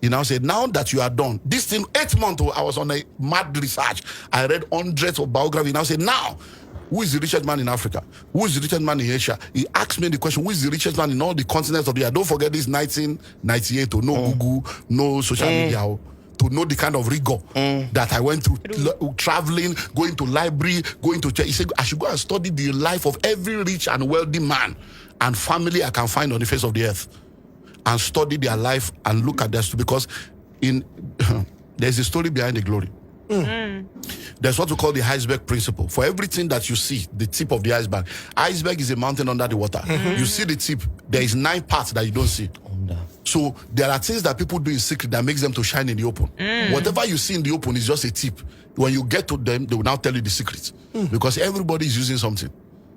He now said, now that you are done, this thing, 8 months, I was on a mad research. I read hundreds of biographies. He now said, now, who is the richest man in Africa? Who is the richest man in Asia? He asked me the question, who is the richest man in all the continents of the earth? Don't forget this 1998, to no Google, no social media, to know the kind of rigor that I went through, traveling, going to library, going to church. He said, I should go and study the life of every rich and wealthy man and family I can find on the face of the earth, and study their life and look at their story, because there's a story behind the glory. There's what we call the iceberg principle. For everything that you see, the tip of the iceberg. Iceberg is a mountain under the water. You see the tip. There is 9 parts that you don't see. So there are things that people do in secret that makes them to shine in the open. Whatever you see in the open is just a tip. When you get to them, they will now tell you the secret. Because everybody is using something.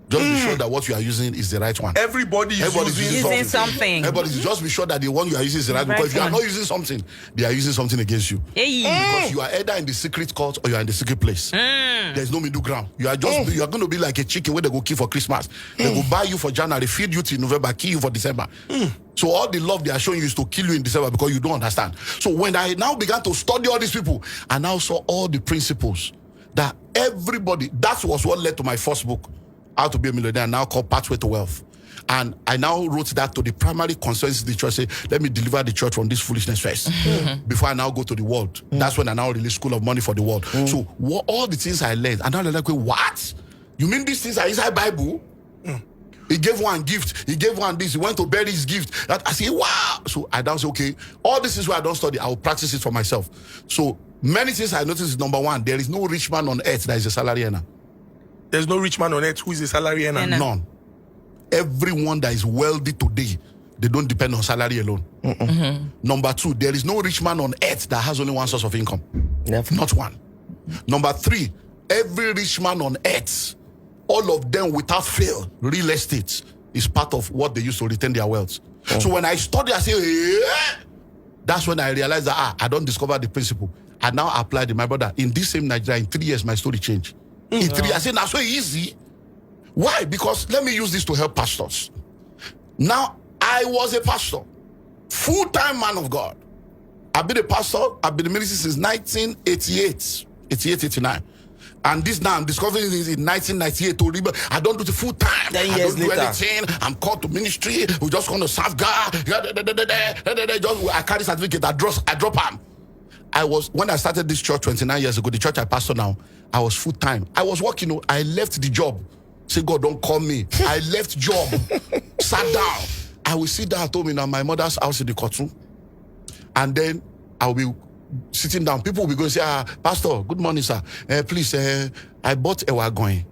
Just be sure that what you are using is the right one. Everybody is using something. Everybody, just be sure that the one you are using is the right one. Because if you are not using something, they are using something against you. Because you are either in the secret court or you are in the secret place. There's no middle ground. You are just you are going to be like a chicken where they go kill for Christmas. They will buy you for January, feed you till November, kill you for December. So all the love they are showing you is to kill you in December because you don't understand. So when I now began to study all these people, I now saw all the principles that everybody, that was what led to my first book, How to Be a Millionaire, now called Pathway to Wealth. And I now wrote that to the primary concerns of the church, say, let me deliver the church from this foolishness first, before I now go to the world. That's when I now release School of Money for the World. So all the things I learned, and now they're like, what? You mean these things are inside Bible? He gave one gift, he gave one this, he went to bury his gift. I say, wow. So I now say, okay, all this is why I don't study, I will practice it for myself. So many things I noticed is, number one, there is no rich man on earth that is a salary earner. There's no rich man on earth who is a salary earner. None. Everyone that is wealthy today, they don't depend on salary alone. Number two, there is no rich man on earth that has only one source of income. Never. Not one. Number three, every rich man on earth, all of them without fail, real estate is part of what they use to retain their wealth. So when I study, I say, that's when I realized that I don't discover the principle. I now apply it. My brother, in this same Nigeria, in 3 years, my story changed. In 3 years, I said, that's so easy. Why? Because let me use this to help pastors. Now, I was a pastor, full-time man of God. I've been a pastor, I've been in ministry since 1988, 89. And this now, I'm discovering this in 1998 to remember. I don't do the full time. 10 I years don't do later. anything. I'm called to ministry. We just going to serve God. I carry certificate. I drop them. When I started this church 29 years ago, the church I pastor now, I was full time. I was working. I left the job. Say, God, don't call me. I left job. Sat down. I will sit down at home in my mother's house in the Kotu. And then I will be sitting down. People will be going to say, Pastor, good morning, sir. Please, I bought a wagon.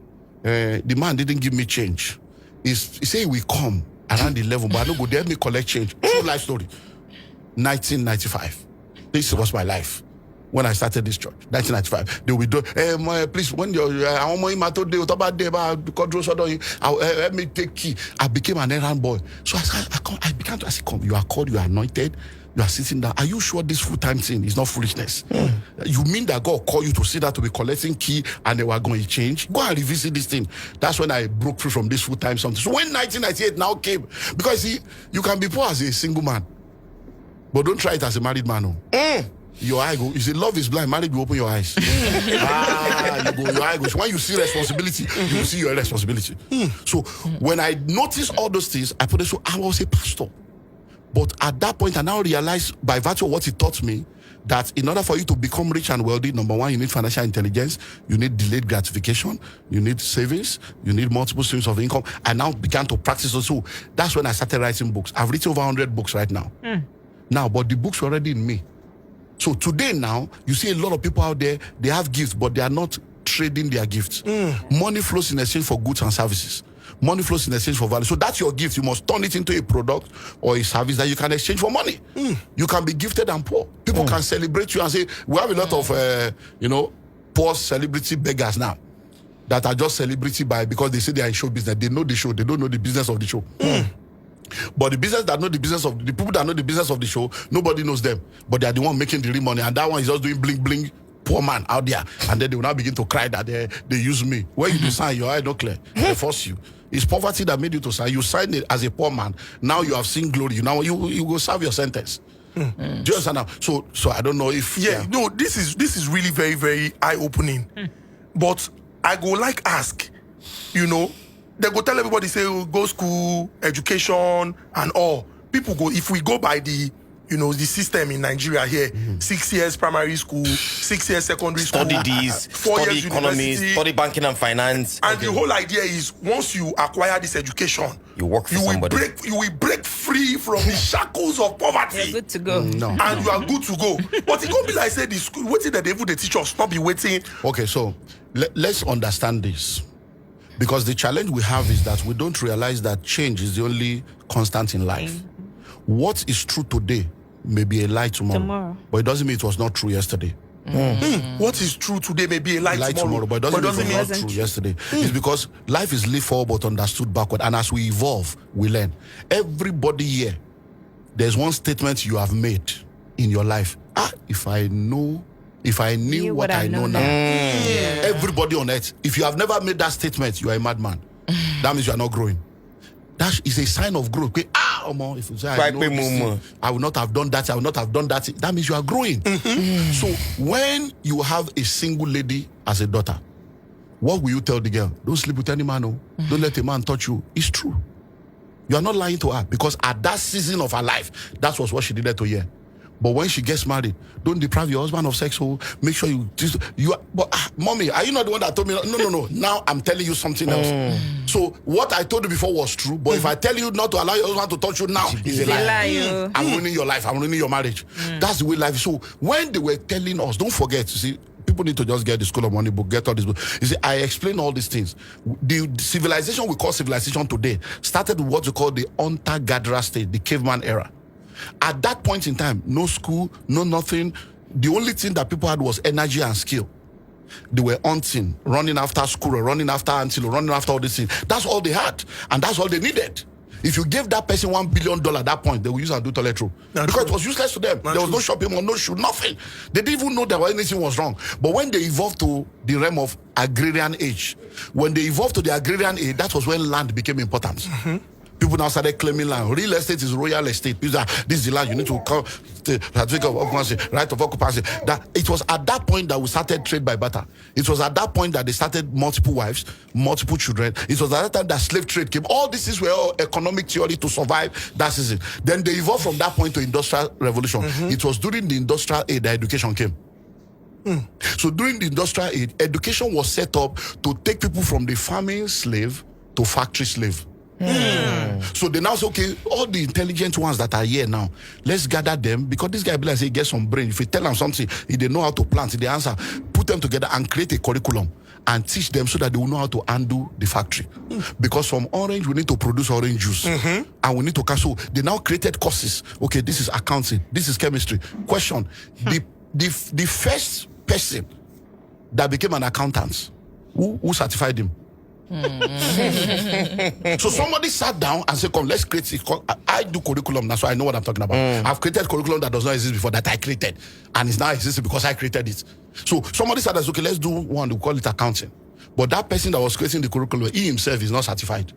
The man didn't give me change. He said he will come around 11, but I don't go there, me collect change. True life story. 1995. This was my life when I started this church. 1995. They will do, please, when you're, let me take key. I became an errand boy. So I began to ask, come, you are called, you are anointed. You are sitting down. Are you sure this full-time thing is not foolishness? You mean that God called you to sit down to be collecting key and they were going to change? Go and revisit this thing. That's when I broke free from this full-time something. So when 1998 now came, because see, you can be poor as a single man, but don't try it as a married man. Your eye go. You say love is blind. Married, you open your eyes. You go. Your eye goes. When you see responsibility, you will see your responsibility. So when I noticed all those things, I put it. So I was a pastor. But at that point, I now realized, by virtue of what he taught me, that in order for you to become rich and wealthy, number one, you need financial intelligence, you need delayed gratification, you need savings, you need multiple streams of income. I now began to practice it. So that's when I started writing books. I've written over 100 books right now. Now, but the books were already in me. So today now, you see a lot of people out there, they have gifts, but they are not trading their gifts. Money flows in exchange for goods and services. Money flows in exchange for value. So that's your gift. You must turn it into a product or a service that you can exchange for money. You can be gifted and poor. People can celebrate you and say, we have a lot of, poor celebrity beggars now that are just celebrity because they say they are in show business. They know the show. They don't know the business of the show. But the business that know the business of the people that know the business of the show, nobody knows them. But they are the one making the real money. And that one is just doing bling bling. Poor man out there. And then they will now begin to cry that they use me. When you do sign, your eye not clear. They force you. It's poverty that made you to sign. You signed it as a poor man. Now you have seen glory. Now you go serve your sentence. Do you understand now? So I don't know if no, this is really very, very eye-opening. But I go like ask, they go tell everybody say go school, education and all. People go, if we go by the the system in Nigeria here, 6 years primary school, 6 years secondary school, study these, 4 study years economy, university, study banking and finance. And the whole idea is once you acquire this education, you work for somebody. You will break free from the shackles of poverty. You're good to go. And you are good to go. But it can't be like say the school waiting that they teach us, not be waiting. Okay, so let's understand this. Because the challenge we have is that we don't realize that change is the only constant in life. What is true today may be a lie tomorrow. But it doesn't mean it was not true yesterday. What is true today may be a lie tomorrow. But it doesn't mean it was not true yesterday. It's because life is lived forward but understood backward. And as we evolve, we learn. Everybody here, there's one statement you have made in your life. If I knew what I know now. Everybody on earth, if you have never made that statement, you are a madman. That means you are not growing. That is a sign of growth. If you say, I will not have done that, I will not have done that, that means you are growing. So when you have a single lady as a daughter, what will you tell the girl? Don't sleep with any man. Don't let a man touch you. It's true. You are not lying to her, because at that season of her life, that was what she needed to hear. But when she gets married, don't deprive your husband of sex. So make sure mommy, are you not the one that told me? No. Now I'm telling you something else. So what I told you before was true. But if I tell you not to allow your husband to touch you now, it's a lie. I'm ruining your life. I'm ruining your marriage. That's the way life is. So when they were telling us, don't forget, you see, people need to just get the School of Money book, get all this book. You see, I explain all these things. The civilization we call civilization today started with what we call the hunter-gatherer state, the caveman era. At that point in time, no school, no nothing. The only thing that people had was energy and skill. They were hunting, running after squirrel, running after antelope, running after all these things. That's all they had, and that's all they needed. If you gave that person $1 billion at that point, they would use and do toilet roll. Because it was useless to them. There was no shopping mall, no shoe, nothing. They didn't even know that anything was wrong. But when they evolved to the realm of agrarian age, when they evolved to the agrarian age, that was when land became important. People now started claiming land. Real estate is royal estate. This is the land you need to come to certificate of occupancy, right of occupancy. That it was at that point that we started trade by barter. It was at that point that they started multiple wives, multiple children. It was at that time that slave trade came. All this is were all economic theory to survive that season. Then they evolved from that point to industrial revolution. It was during the industrial age that education came. So during the industrial age, education was set up to take people from the farming slave to factory slave. So they now say, okay, all the intelligent ones that are here now, let's gather them, because this guy be like say he gets some brain. If you tell them something, if they know how to plant, if they answer, put them together and create a curriculum and teach them so that they will know how to undo the factory. Because from orange, we need to produce orange juice. And we need to cancel. They now created courses. Okay, this is accounting, this is chemistry. Question, the first person that became an accountant, who certified him? So somebody sat down and said, come, let's create it. I do curriculum now, so I know what I'm talking about. I've created curriculum that does not exist before, that I created, and it's now existing because I created it. So somebody said, okay, let's do one, we call it accounting. But that person that was creating the curriculum, he himself is not certified.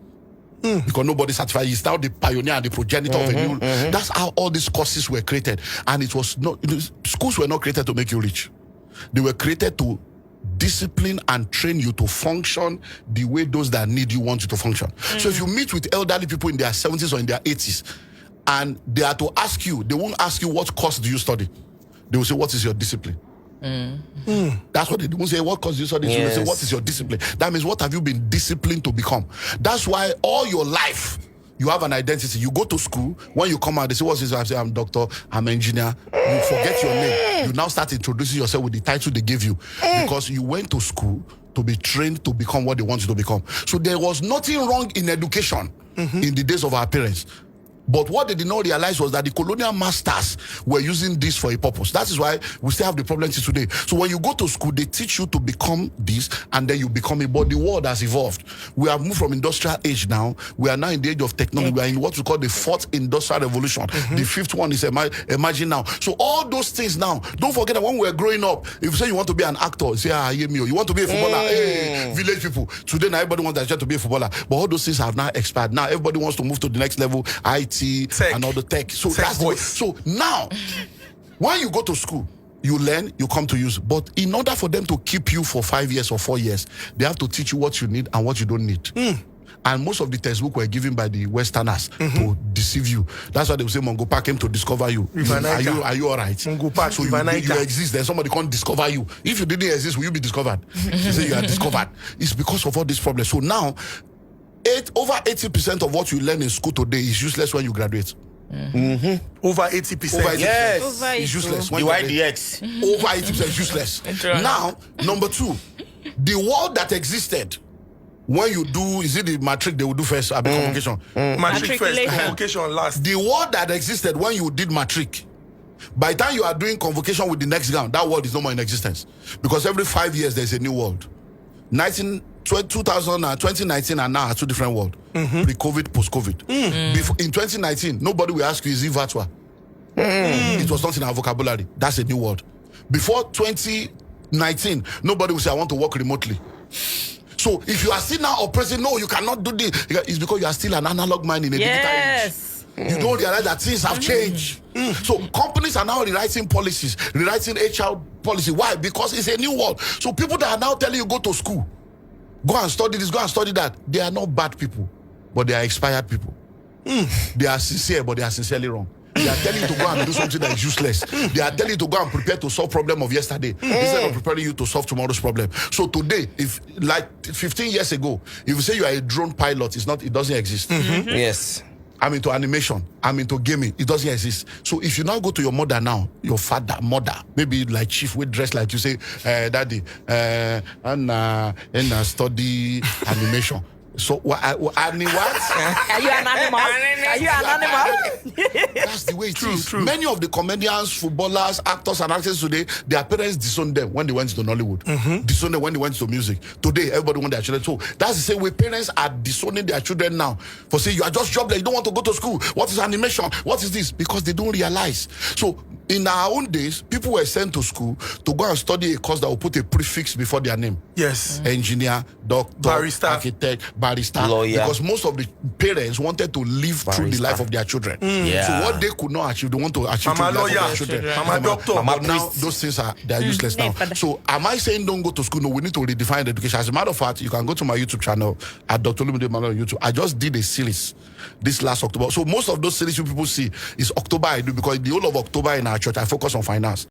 Because nobody certified. He's now the pioneer and the progenitor of a new. That's how all these courses were created. And it was not, schools were not created to make you rich. They were created to discipline and train you to function the way those that need you want you to function. So if you meet with elderly people in their 70s or in their 80s and they are to ask you, they won't ask you what course do you study. They will say, what is your discipline? That's what they won't say, what course do you study? They will say, what is your discipline? That means, what have you been disciplined to become? That's why all your life you have an identity. You go to school, when you come out, they say, what's this? I say, I'm doctor, I'm engineer. You forget your name. You now start introducing yourself with the title they gave you, because you went to school to be trained to become what they want you to become. So there was nothing wrong in education in the days of our parents. But what they did not realize was that the colonial masters were using this for a purpose. That is why we still have the problem today. So when you go to school, they teach you to become this, and then you become it. But the world has evolved. We have moved from industrial age now. We are now in the age of technology. We are in what we call the fourth industrial revolution. The fifth one is emerging now. So all those things now, don't forget that when we were growing up, if you say you want to be an actor, you say, hear me, you want to be a footballer, hey, village people. Today now everybody wants to be a footballer. But all those things have now expired. Now everybody wants to move to the next level, IT, IT, Tech. and all the tech. So Tech that's the way. voice. So now, when you go to school, you learn, you come to use. But in order for them to keep you for 5 years or 4 years, they have to teach you what you need and what you don't need. And most of the textbooks were given by the Westerners to deceive you. That's why they will say Mongo Park came to discover you. Are you all right? Mongo Park, so you exist, then somebody can't discover you. If you didn't exist, will you be discovered? They say you are discovered. It's because of all these problems. So now, over 80% of what you learn in school today is useless when you graduate. Over 80%. Over 80%. Yes. Over It's useless. When The you graduate. YDX. Over 80% is useless. Now, number two, the world that existed when you do, is it the matric they will do first? I mean, convocation. Matric first, Matriculation. convocation last. The world that existed when you did matric, by the time you are doing convocation with the next gown, that world is no more in existence. Because every 5 years there's a new world. 2019 and now are two different worlds. Pre-COVID, post-COVID. In 2019, nobody will ask you, is it virtual? It was not in our vocabulary. That's a new word. Before 2019, nobody will say, I want to work remotely. So if you are still now oppressing, no, you cannot do this. It's because you are still an analog man in a digital age. You don't realize that things have changed. So companies are now rewriting policies, rewriting HR policy. Why? Because it's a new world. So people that are now telling you go to school, go and study this, go and study that, they are not bad people, but they are expired people. They are sincere, but they are sincerely wrong. They are telling you to go and do something that is useless. They are telling you to go and prepare to solve problem of yesterday instead of preparing you to solve tomorrow's problem. So today, if like 15 years ago, if you say you are a drone pilot, it doesn't exist. Yes. I'm into animation. I'm into gaming. It doesn't exist. So if you now go to your mother now, your father, mother, maybe like chief with dress like you say, daddy, and study animation. So what? Are you an animal? Are you an animal? That's the way it is. True. Many of the comedians, footballers, actors, and actresses today, their parents disowned them when they went to Nollywood. Disowned them when they went to music. Today, everybody wants their children. So that's the same way parents are disowning their children now. For saying you are just jobless, you don't want to go to school. What is animation? What is this? Because they don't realize. So in our own days, people were sent to school to go and study a course that will put a prefix before their name. Yes. Engineer, doctor, Barrister. architect, barrister. Lawyer. Because most of the parents wanted to live through the life of their children. Yeah. So what they could not achieve, they want to achieve Mama through the life lawyer, of their children. Mama doctor, But Mama now priest. those things they are useless now. So am I saying don't go to school? No, we need to redefine education. As a matter of fact, you can go to my YouTube channel at Dr. Lumide Manuel on YouTube. I just did a series this last October. So most of those series you people see is October I do, because the whole of October in our church I focus on finance.